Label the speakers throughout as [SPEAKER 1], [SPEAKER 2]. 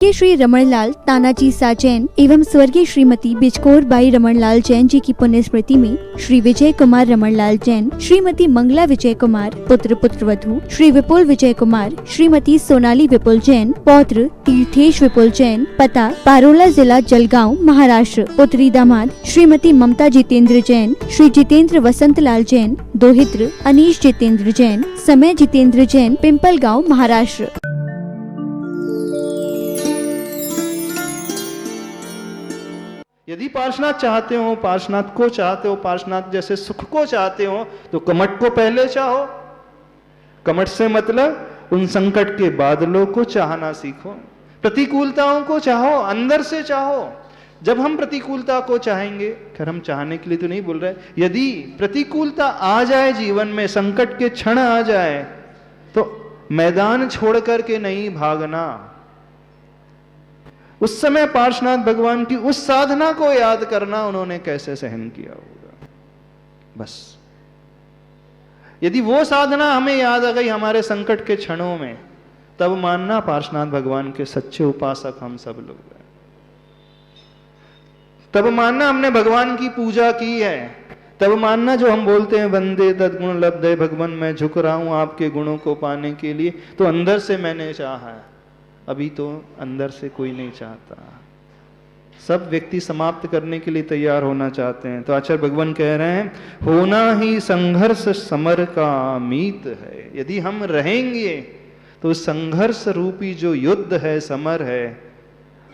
[SPEAKER 1] स्वर्गीय श्री रमणलाल तानाजी सा जैन एवं स्वर्गीय श्रीमती बिजकोर बाई रमणलाल जैन जी की पुण्य स्मृति में श्री विजय कुमार रमणलाल जैन, श्रीमती मंगला विजय कुमार पुत्र पुत्रवधू, श्री विपुल विजय कुमार, श्रीमती सोनाली विपुल जैन पौत्र तीर्थेश विपुल जैन, पता पारोला जिला जलगांव महाराष्ट्र, पुत्री दामाद श्रीमती ममता जितेंद्र जैन, श्री जितेंद्र वसंतलाल जैन, दोहित्र अनीश जितेंद्र जैन, समय जितेंद्र जैन, पिंपलगांव महाराष्ट्र।
[SPEAKER 2] यदि पार्श्वनाथ चाहते हो, पार्श्वनाथ को चाहते हो, पार्श्वनाथ जैसे सुख को चाहते हो, तो कमठ को पहले चाहो। कमठ से मतलब उन संकट के बादलों को चाहना सीखो, प्रतिकूलताओं को चाहो, अंदर से चाहो। जब हम प्रतिकूलता को चाहेंगे, खैर हम चाहने के लिए तो नहीं बोल रहे, यदि प्रतिकूलता आ जाए जीवन में, संकट के क्षण आ जाए, तो मैदान छोड़ करके नहीं भागना। उस समय पार्श्वनाथ भगवान की उस साधना को याद करना, उन्होंने कैसे सहन किया होगा। बस यदि वो साधना हमें याद आ गई हमारे संकट के क्षणों में, तब मानना पार्श्वनाथ भगवान के सच्चे उपासक हम सब लोग हैं। तब मानना हमने भगवान की पूजा की है। तब मानना जो हम बोलते हैं वंदे तद्गुण लब्धे भगवान, मैं झुक रहा हूं आपके गुणों को पाने के लिए, तो अंदर से मैंने चाहा है। अभी तो अंदर से कोई नहीं चाहता, सब व्यक्ति समाप्त करने के लिए तैयार होना चाहते हैं। तो आचार्य भगवान कह रहे हैं, होना ही संघर्ष समर का मीत है। यदि हम रहेंगे तो संघर्ष रूपी जो युद्ध है, समर है,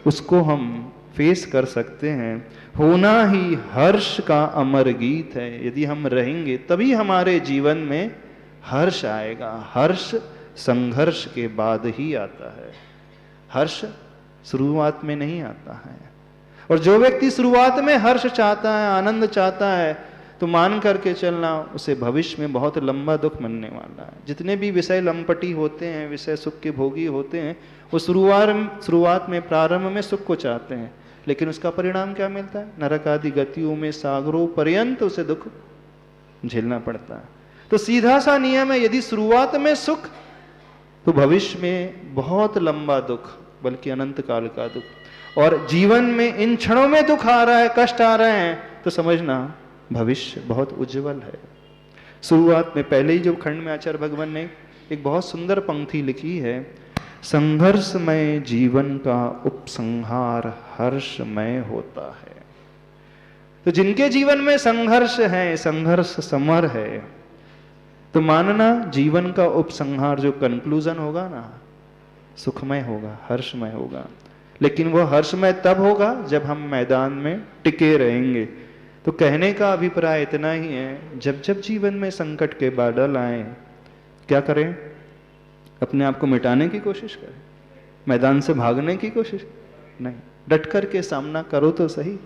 [SPEAKER 2] उसको हम फेस कर सकते हैं। होना ही हर्ष का अमर गीत है। यदि हम रहेंगे तभी हमारे जीवन में हर्ष आएगा। हर्ष संघर्ष के बाद ही आता है, हर्ष शुरुआत में नहीं आता है। और जो व्यक्ति शुरुआत में हर्ष चाहता है, आनंद चाहता है, तो मान करके चलना, उसे भविष्य में बहुत लंबा दुख मिलने वाला है। जितने भी विषय लंपटी होते हैं, विषय सुख के भोगी होते हैं, वो शुरुआत में प्रारंभ में सुख को चाहते हैं, लेकिन उसका परिणाम क्या मिलता है? नरक आदि गतियों में सागरों पर्यंत उसे दुख झेलना पड़ता है। तो सीधा सा नियम है, यदि शुरुआत में सुख, तो भविष्य में बहुत लंबा दुख, बल्कि अनंत काल का दुख। और जीवन में इन क्षणों में दुख आ रहा है, कष्ट आ रहे हैं, तो समझना भविष्य बहुत उज्जवल है। शुरुआत में पहले ही जो खंड में आचार्य भगवान ने एक बहुत सुंदर पंक्ति लिखी है, संघर्षमय जीवन का उपसंहार हर्षमय होता है। तो जिनके जीवन में संघर्ष है, संघर्ष समर है, तो मानना जीवन का उपसंहार जो कंक्लूजन होगा ना, सुखमय होगा, हर्षमय होगा। लेकिन वो हर्षमय तब होगा जब हम मैदान में टिके रहेंगे। तो कहने का अभिप्राय इतना ही है, जब जब जीवन में संकट के बादल आए, क्या करें? अपने आप को मिटाने की कोशिश करें, मैदान से भागने की कोशिश नहीं, डट करके सामना करो तो सही।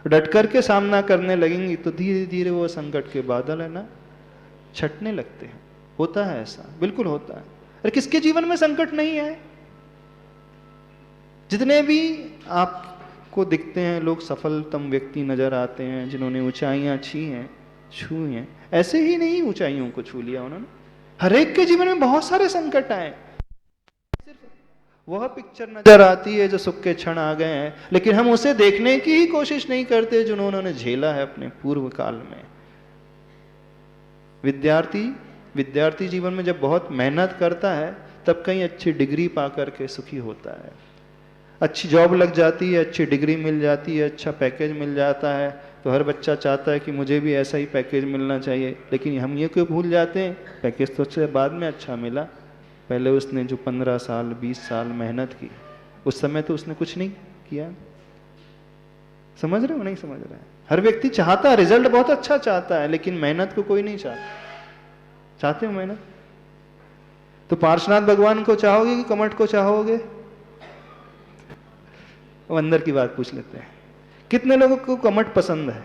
[SPEAKER 2] डट करके सामना करने लगेंगी तो धीरे धीरे वो संकट के बादल है ना, छटने लगते हैं। होता है ऐसा, बिल्कुल होता है। अरे किसके जीवन में संकट नहीं है? जितने भी आपको दिखते हैं लोग, सफलतम व्यक्ति नजर आते हैं, जिन्होंने ऊंचाइयां छुई हैं, ऐसे ही नहीं ऊंचाइयों को छू लिया उन्होंने। हर एक के जीवन में बहुत सारे संकट आए, सिर्फ वह पिक्चर नजर आती है जो सुख के क्षण आ गए हैं, लेकिन हम उसे देखने की ही कोशिश नहीं करते जो उन्होंने झेला है अपने पूर्व काल में। विद्यार्थी जीवन में जब बहुत मेहनत करता है, तब कहीं अच्छी डिग्री पा करके सुखी होता है। अच्छी जॉब लग जाती है, अच्छी डिग्री मिल जाती है, अच्छा पैकेज मिल जाता है, तो हर बच्चा चाहता है कि मुझे भी ऐसा ही पैकेज मिलना चाहिए। लेकिन हम ये क्यों भूल जाते हैं, पैकेज तो उससे बाद में अच्छा मिला, पहले उसने जो 15 साल 20 साल मेहनत की, उस समय तो उसने कुछ नहीं किया। समझ रहे हो? नहीं समझ रहे हैं? हर व्यक्ति चाहता है, रिजल्ट बहुत अच्छा चाहता है, लेकिन मेहनत को कोई नहीं चाहता। चाहते हो मेहनत? तो पार्श्वनाथ भगवान को चाहोगे कि कमठ को चाहोगे? अब अंदर की बात पूछ लेते हैं, कितने लोगों को कमठ पसंद है?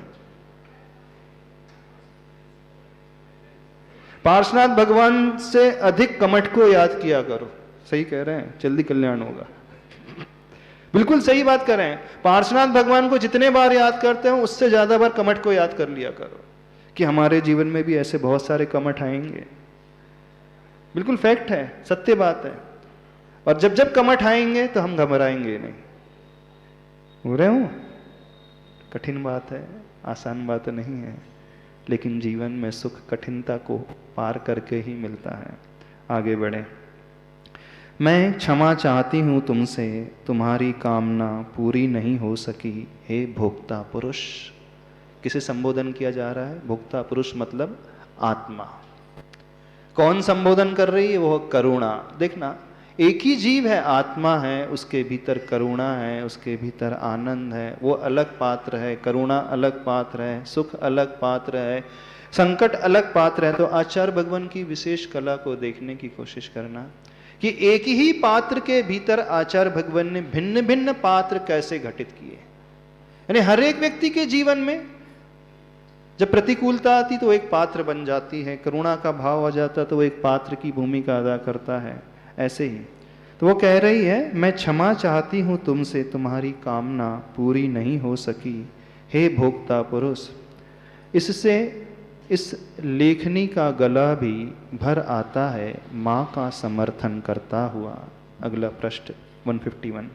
[SPEAKER 2] पार्श्वनाथ भगवान से अधिक कमठ को याद किया करो। सही कह रहे हैं, जल्दी कल्याण होगा। बिल्कुल सही बात कर रहे हैं। पार्श्वनाथ भगवान को जितने बार याद करते हो, उससे ज्यादा बार कमठ को याद कर लिया करो, कि हमारे जीवन में भी ऐसे बहुत सारे कमठ आएंगे। बिल्कुल फैक्ट है, सत्य बात है। और जब जब कमठ आएंगे तो हम घबराएंगे नहीं। बोल रहे हो, कठिन बात है, आसान बात नहीं है, लेकिन जीवन में सुख कठिनता को पार करके ही मिलता है। आगे बढ़े। मैं क्षमा चाहती हूँ तुमसे, तुम्हारी कामना पूरी नहीं हो सकी, हे भोक्ता पुरुष। किसे संबोधन किया जा रहा है? भोक्ता पुरुष मतलब आत्मा। कौन संबोधन कर रही है? वो करुणा। देखना, एक ही जीव है, आत्मा है, उसके भीतर करुणा है, उसके भीतर आनंद है, वो अलग पात्र है, करुणा अलग पात्र है, सुख अलग पात्र है, संकट अलग पात्र है। तो आचार्य भगवान की विशेष कला को देखने की कोशिश करना कि एक ही पात्र के भीतर आचार्य भगवान ने भिन्न भिन्न पात्र कैसे घटित किए। यानी हर एक व्यक्ति के जीवन में जब प्रतिकूलता आती तो एक पात्र बन जाती है, करुणा का भाव आ जाता तो वो एक पात्र की भूमिका अदा करता है। ऐसे ही तो वो कह रही है, मैं क्षमा चाहती हूं तुमसे, तुम्हारी कामना पूरी नहीं हो सकी, हे भोक्ता पुरुष। इससे इस लेखनी का गला भी भर आता है, माँ का समर्थन करता हुआ। अगला पृष्ठ 151।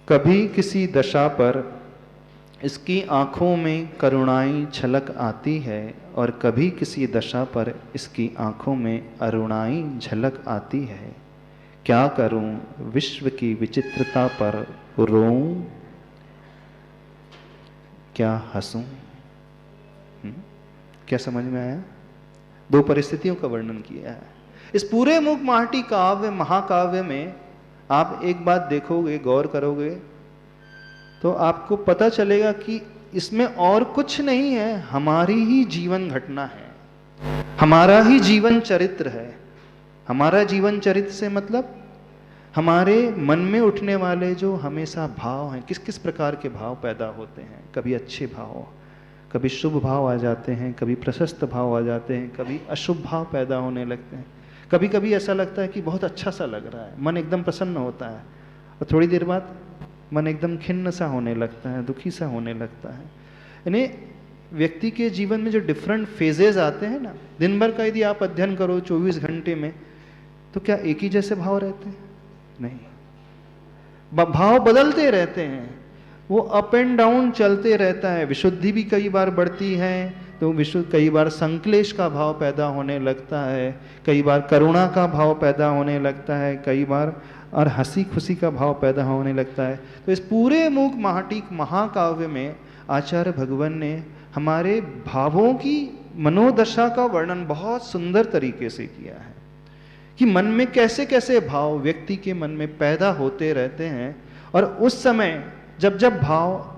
[SPEAKER 2] कभी किसी दशा पर इसकी आंखों में करुणाई छलक आती है और कभी किसी दशा पर इसकी आंखों में अरुणाई झलक आती है। क्या करूं विश्व की विचित्रता पर रोऊं, क्या हंसूं? क्या समझ में आया? दो परिस्थितियों का वर्णन किया है इस पूरे मूक माटी काव्य महाकाव्य में। आप एक बात देखोगे, गौर करोगे तो आपको पता चलेगा कि इसमें और कुछ नहीं है, हमारी ही जीवन घटना है, हमारा ही जीवन चरित्र है। हमारा जीवन चरित्र से मतलब हमारे मन में उठने वाले जो हमेशा भाव हैं, किस किस प्रकार के भाव पैदा होते हैं। कभी अच्छे भाव, कभी शुभ भाव आ जाते हैं, कभी प्रशस्त भाव आ जाते हैं, कभी अशुभ भाव पैदा होने लगते हैं। कभी कभी ऐसा लगता है कि बहुत अच्छा सा लग रहा है, मन एकदम प्रसन्न होता है, और थोड़ी देर बाद मन एकदम खिन्न सा होने लगता है, दुखी सा होने लगता है। यानी व्यक्ति के जीवन में जो डिफरेंट फेजेस आते हैं ना, दिन भर का यदि आप अध्ययन करो 24 घंटे में, तो क्या एक ही जैसे भाव रहते हैं? नहीं, भाव बदलते रहते हैं, वो अप एंड डाउन चलते रहता है। विशुद्धि भी कई बार बढ़ती है तो कई बार संक्लेश का भाव पैदा होने लगता है, कई बार करुणा का भाव पैदा होने लगता है, कई बार और हंसी खुशी का भाव पैदा होने लगता है। तो इस पूरे मूक माटिक महाकाव्य में आचार्य भगवान ने हमारे भावों की मनोदशा का वर्णन बहुत सुंदर तरीके से किया है कि मन में कैसे कैसे भाव व्यक्ति के मन में पैदा होते रहते हैं, और उस समय जब जब भाव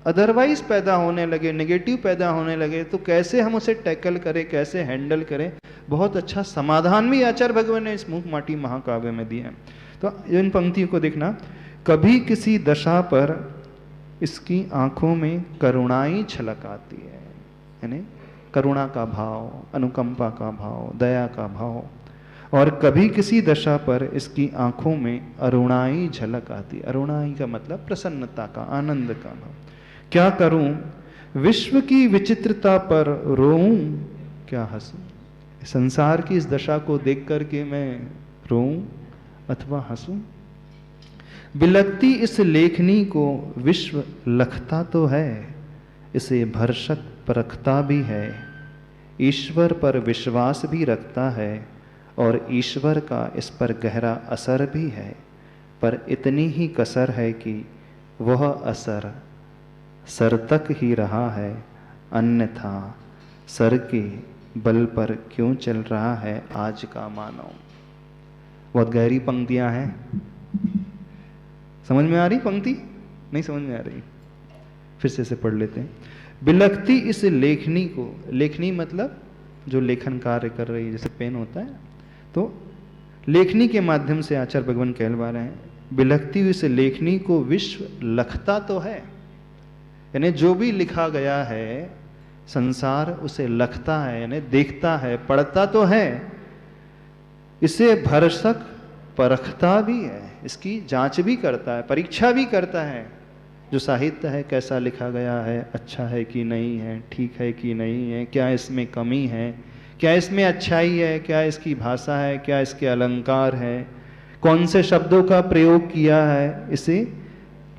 [SPEAKER 2] अदरवाइज पैदा होने लगे, नेगेटिव पैदा होने लगे, तो कैसे हम उसे टैकल करें, कैसे हैंडल करें। बहुत अच्छा समाधान भी आचार्य भगवान ने इस मूक माटी महाकाव्य में दिया है। तो इन पंक्तियों को देखना, कभी किसी दशा पर इसकी आंखों में करुणाई छलक आती है, यानी करुणा का भाव, अनुकंपा का भाव, दया का भाव, और कभी किसी दशा पर इसकी आंखों में अरुणाई झलक आती है। अरुणाई का मतलब प्रसन्नता का, आनंद का भाव। क्या करूं विश्व की विचित्रता पर रोऊं, क्या हंसूं? संसार की इस दशा को देख करके मैं रोऊं अथवा हंसूं? बिलकती इस लेखनी को विश्व लखता तो है, इसे भरसक परखता भी है, ईश्वर पर विश्वास भी रखता है और ईश्वर का इस पर गहरा असर भी है, पर इतनी ही कसर है कि वह असर सर तक ही रहा है, अन्यथा सर के बल पर क्यों चल रहा है आज का मानव। बहुत गहरी पंक्तियां हैं, समझ में आ रही पंक्ति? नहीं समझ में आ रही? फिर से इसे पढ़ लेते हैं। बिलकती इस लेखनी को, लेखनी मतलब जो लेखन कार्य कर रही है, जैसे पेन होता है, तो लेखनी के माध्यम से आचार्य भगवान कहलवा रहे हैं, बिलकती हुई इस लेखनी को विश्व लखता तो है, यानी जो भी लिखा गया है संसार उसे लखता है, यानी देखता है, पढ़ता तो है, इसे भरसक परखता भी है, इसकी जांच भी करता है, परीक्षा भी करता है। जो साहित्य है कैसा लिखा गया है, अच्छा है कि नहीं है, ठीक है कि नहीं है, क्या इसमें कमी है, क्या इसमें अच्छाई है, क्या इसकी भाषा है, क्या इसके अलंकार है, कौन से शब्दों का प्रयोग किया है, इसे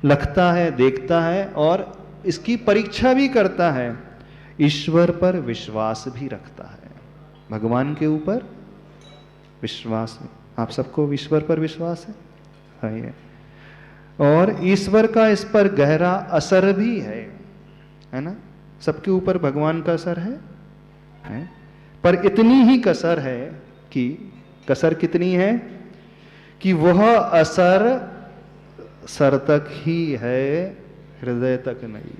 [SPEAKER 2] लिखता है, देखता है और इसकी परीक्षा भी करता है। ईश्वर पर विश्वास भी रखता है, भगवान के ऊपर विश्वास। आप सबको ईश्वर पर विश्वास है? और ईश्वर का इस पर गहरा असर भी है ना? सबके ऊपर भगवान का असर है? पर इतनी ही कसर है कि कसर कितनी है कि वह असर सर तक ही है, हृदय तक नहीं।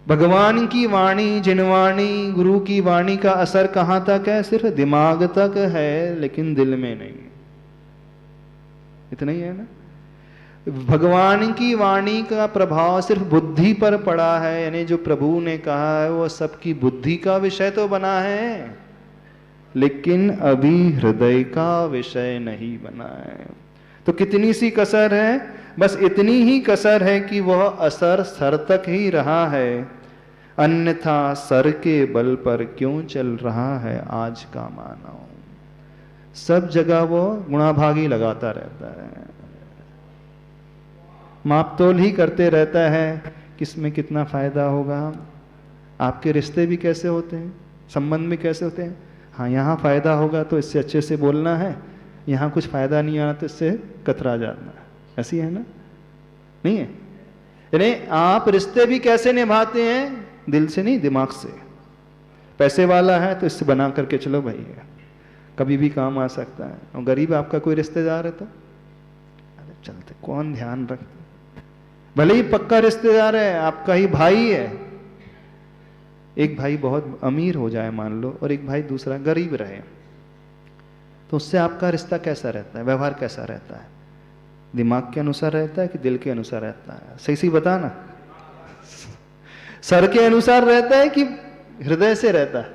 [SPEAKER 2] भगवान की वाणी, जिनवाणी, गुरु की वाणी का असर कहां तक है? सिर्फ दिमाग तक है, लेकिन दिल में नहीं। इतना ही है ना? भगवान की वाणी का प्रभाव सिर्फ बुद्धि पर पड़ा है, यानी जो प्रभु ने कहा है वो सबकी बुद्धि का विषय तो बना है, लेकिन अभी हृदय का विषय नहीं बना है। तो कितनी सी कसर है? बस इतनी ही कसर है कि वह असर सर तक ही रहा है, अन्यथा सर के बल पर क्यों चल रहा है आज का मानव। सब जगह वो गुणाभागी लगाता रहता है, मापतोल ही करते रहता है, किसमें कितना फायदा होगा। आपके रिश्ते भी कैसे होते हैं, संबंध भी कैसे होते हैं? हाँ, यहाँ फायदा होगा तो इससे अच्छे से बोलना है, यहाँ कुछ फायदा नहीं आना तो इससे कतरा जाना है। ऐसी है ना? नहीं है? यानी आप रिश्ते भी कैसे निभाते हैं? दिल से नहीं, दिमाग से। पैसे वाला है तो इससे बना करके चलो भाई, कभी भी काम आ सकता है। और गरीब आपका कोई रिश्तेदार है तो अरे चलते, कौन ध्यान रखता? भले ही पक्का रिश्तेदार है, आपका ही भाई है। एक भाई बहुत अमीर हो जाए मान लो, और एक भाई दूसरा गरीब रहे, तो उससे आपका रिश्ता कैसा रहता है, व्यवहार कैसा रहता है? दिमाग के अनुसार रहता है कि दिल के अनुसार रहता है? सही सही बता ना। सर के अनुसार रहता है कि हृदय से रहता है?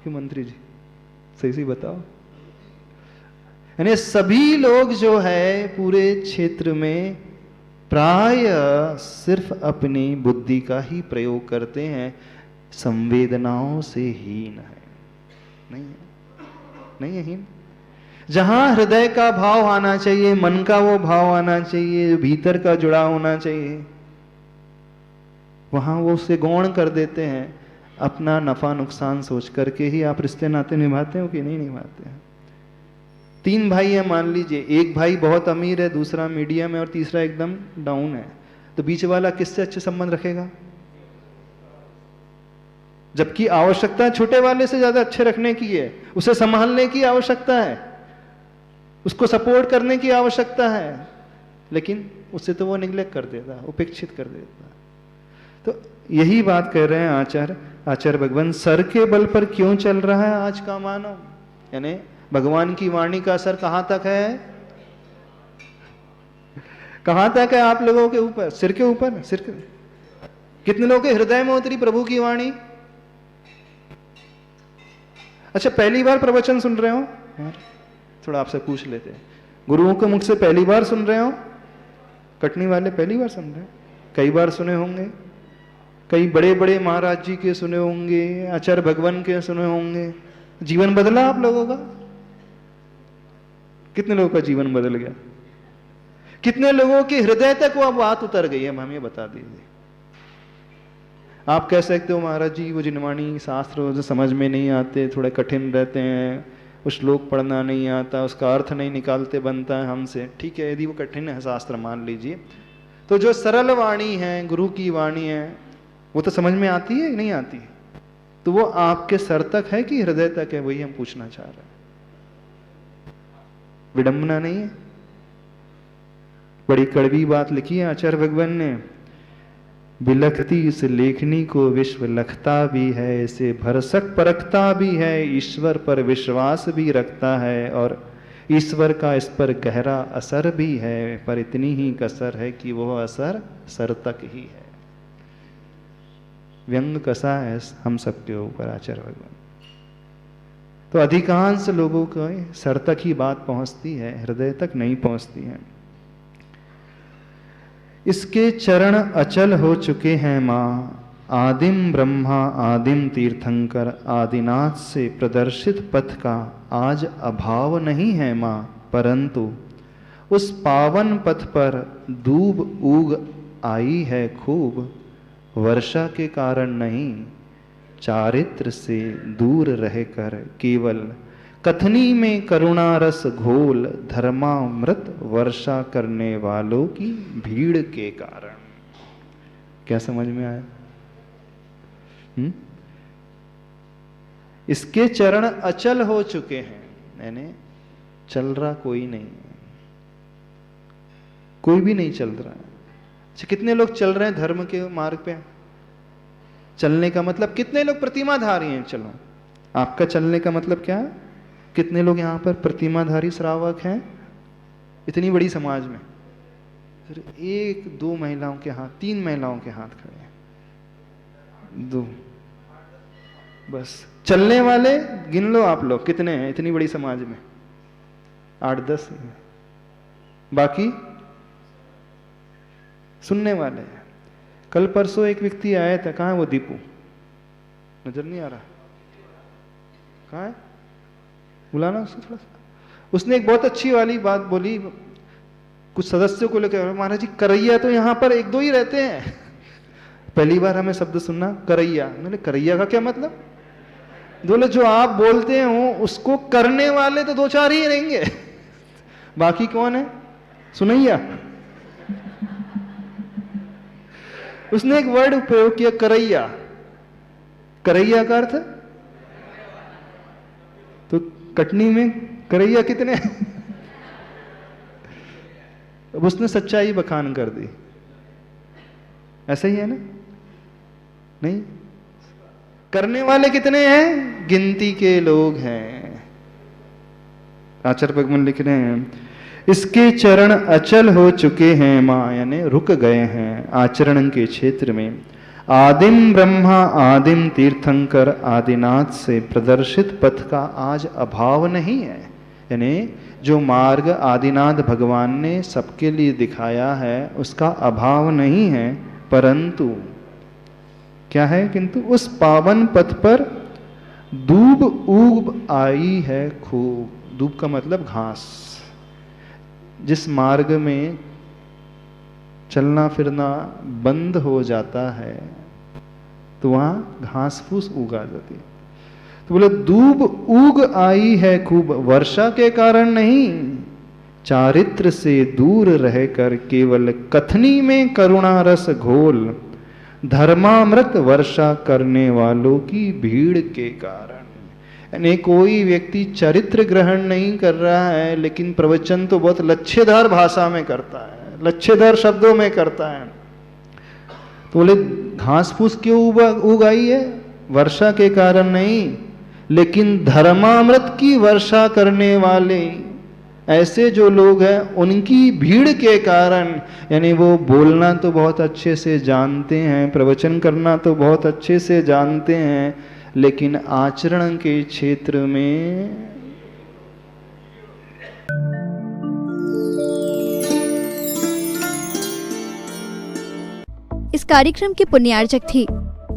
[SPEAKER 2] कि मंत्री जी सही सही बताओ। यानी सभी लोग जो है पूरे क्षेत्र में प्राय सिर्फ अपनी बुद्धि का ही प्रयोग करते हैं, संवेदनाओं से हीन है। नहीं है, नहीं है हीन। जहां हृदय का भाव आना चाहिए, मन का वो भाव आना चाहिए, भीतर का जुड़ाव होना चाहिए, वहां वो उसे गौण कर देते हैं। अपना नफा नुकसान सोच करके ही आप रिश्ते नाते निभाते हो कि नहीं निभाते हैं? 3 भाई है मान लीजिए, एक भाई बहुत अमीर है, दूसरा मीडियम है और तीसरा एकदम डाउन है, तो बीच वाला किससे अच्छे संबंध रखेगा? जबकि आवश्यकता छोटे वाले से ज्यादा अच्छे रखने की है, उसे संभालने की आवश्यकता है, उसको सपोर्ट करने की आवश्यकता है, लेकिन उससे तो वो निग्लेक्ट कर देता, उपेक्षित कर देता। तो यही बात कह रहे हैं आचार्य भगवान, सर के बल पर क्यों चल रहा है आज का मानव। यानी भगवान की वाणी का असर कहां तक है? कहां तक है आप लोगों के ऊपर? सिर के ऊपर? सिर के कितने लोगों के हृदय में उतरी प्रभु की वाणी? अच्छा, पहली बार प्रवचन सुन रहे हो? थोड़ा आपसे पूछ लेते हैं, गुरुओं के मुख से पहली बार सुन रहे हो? कटनी वाले पहली बार सुन रहे हो? कई बार सुने होंगे, कई बड़े बड़े महाराज जी के सुने होंगे, आचार्य भगवान के सुने होंगे। जीवन बदला आप लोगों का? कितने लोगों का जीवन बदल गया? कितने लोगों के हृदय तक वो बात उतर गई है? हम ये बता दीजिए। आप कह सकते हो महाराज जी वो जिनवाणी शास्त्र समझ में नहीं आते, थोड़े कठिन रहते हैं, उस श्लोक पढ़ना नहीं आता, उसका अर्थ नहीं निकालते बनता है हमसे। ठीक है, यदि वो कठिन है शास्त्र मान लीजिए, तो जो सरल वाणी है, गुरु की वाणी है, वो तो समझ में आती है, नहीं आती है? तो वो आपके सर तक है कि हृदय तक है? वही हम पूछना चाह रहे हैं। विडंबना नहीं है? बड़ी कड़वी बात लिखी है आचार्य भगवान ने, बिलखती इस लेखनी को विश्व लखता भी है, इसे भरसक परखता भी है, ईश्वर पर विश्वास भी रखता है और ईश्वर का इस पर गहरा असर भी है, पर इतनी ही कसर है कि वह असर सर तक ही है। व्यंग कसा है हम सबके ऊपर आचार्य भगवान। तो अधिकांश लोगों को सर तक ही बात पहुंचती है, हृदय तक नहीं पहुंचती है। इसके चरण अचल हो चुके हैं माँ, आदिम ब्रह्मा आदिम तीर्थंकर आदिनाथ से प्रदर्शित पथ का आज अभाव नहीं है माँ, परंतु उस पावन पथ पर दूब उग आई है खूब, वर्षा के कारण नहीं, चारित्र से दूर रहकर केवल कथनी में करुणा रस घोल, धर्मामृत वर्षा करने वालों की भीड़ के कारण। क्या समझ में आया? इसके चरण अचल हो चुके हैं, यानी चल रहा कोई नहीं, कोई भी नहीं चल रहा है। अच्छा, कितने लोग चल रहे हैं धर्म के मार्ग पे? चलने का मतलब कितने लोग प्रतिमाधारी हैं? चलो, आपका चलने का मतलब क्या है? कितने लोग यहाँ पर प्रतिमाधारी श्रावक हैं? इतनी बड़ी समाज में सिर्फ 1-2 महिलाओं के हाथ, 3 महिलाओं के हाथ खड़े हैं, 2 बस। चलने वाले गिन लो आप लोग कितने हैं इतनी बड़ी समाज में? 8-10। बाकी सुनने वाले हैं। कल परसों एक व्यक्ति आया था, कहाँ है वो? दीपू नजर नहीं आ रहा, कहाँ है? बुलाना उसको थोड़ा सा। उसने एक बहुत अच्छी वाली बात बोली कुछ सदस्यों को लेकर, महाराज जी करैया तो यहाँ पर 1-2 ही रहते हैं। पहली बार हमें शब्द सुनना करैया। मैंने करैया का क्या मतलब? बोले जो आप बोलते हो उसको करने वाले तो 2-4 ही रहेंगे, बाकी कौन है? सुनैया। उसने एक वर्ड प्रयोग किया, करैया। करैया का अर्थ, तो कटनी में करैया कितने? अब उसने सच्चाई बखान कर दी। ऐसा ही है ना? नहीं, करने वाले कितने हैं? गिनती के लोग हैं। आचार्य भगवान लिख रहे हैं, इसके चरण अचल हो चुके हैं माँ, यानी रुक गए हैं आचरण के क्षेत्र में। आदिम ब्रह्मा आदिम तीर्थंकर आदिनाथ से प्रदर्शित पथ का आज अभाव नहीं है, यानी जो मार्ग आदिनाथ भगवान ने सबके लिए दिखाया है उसका अभाव नहीं है, परंतु क्या है? किंतु उस पावन पथ पर दूब उग आई है खूब। दूब का मतलब घास। जिस मार्ग में चलना फिरना बंद हो जाता है तो वहां घास फूस उगा जाती है। तो बोले दूब उग आई है खूब, वर्षा के कारण नहीं, चारित्र से दूर रहकर केवल कथनी में करुणा रस घोल, धर्मामृत वर्षा करने वालों की भीड़ के कारण। यानी कोई व्यक्ति चरित्र ग्रहण नहीं कर रहा है, लेकिन प्रवचन तो बहुत लच्छेदार भाषा में करता है, लच्छेदार शब्दों में करता है। तो बोले घास फूस क्यों उगाई है? वर्षा के कारण नहीं, लेकिन धर्मामृत की वर्षा करने वाले ऐसे जो लोग हैं उनकी भीड़ के कारण। यानी वो बोलना तो बहुत अच्छे से जानते हैं, प्रवचन करना तो बहुत अच्छे से जानते हैं, लेकिन आचरण के क्षेत्र में
[SPEAKER 1] इस कार्यक्रम के पुण्यार्चक थे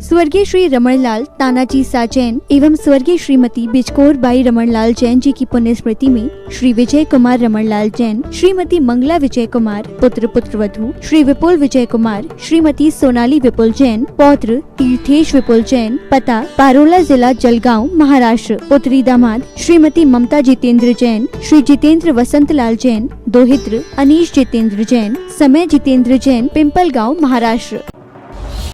[SPEAKER 1] स्वर्गीय श्री रमणलाल तानाजी साजैन एवं स्वर्गीय श्रीमती बिचकोर बाई रमणलाल जैन जी की पुण्य स्मृति में श्री विजय कुमार रमणलाल जैन, श्रीमती मंगला विजय कुमार, पुत्र पुत्रवधू श्री विपुल विजय कुमार, श्रीमती सोनाली विपुल जैन, पौत्र तीर्थेश विपुल जैन, पता पारोला जिला जलगांव महाराष्ट्र, पुत्री दामाद श्रीमती ममता जितेंद्र जैन, श्री जितेंद्र वसंत लाल जैन, दोहित्र अनीश जितेंद्र जैन, समय जितेंद्र जैन, पिंपल गाँव महाराष्ट्र।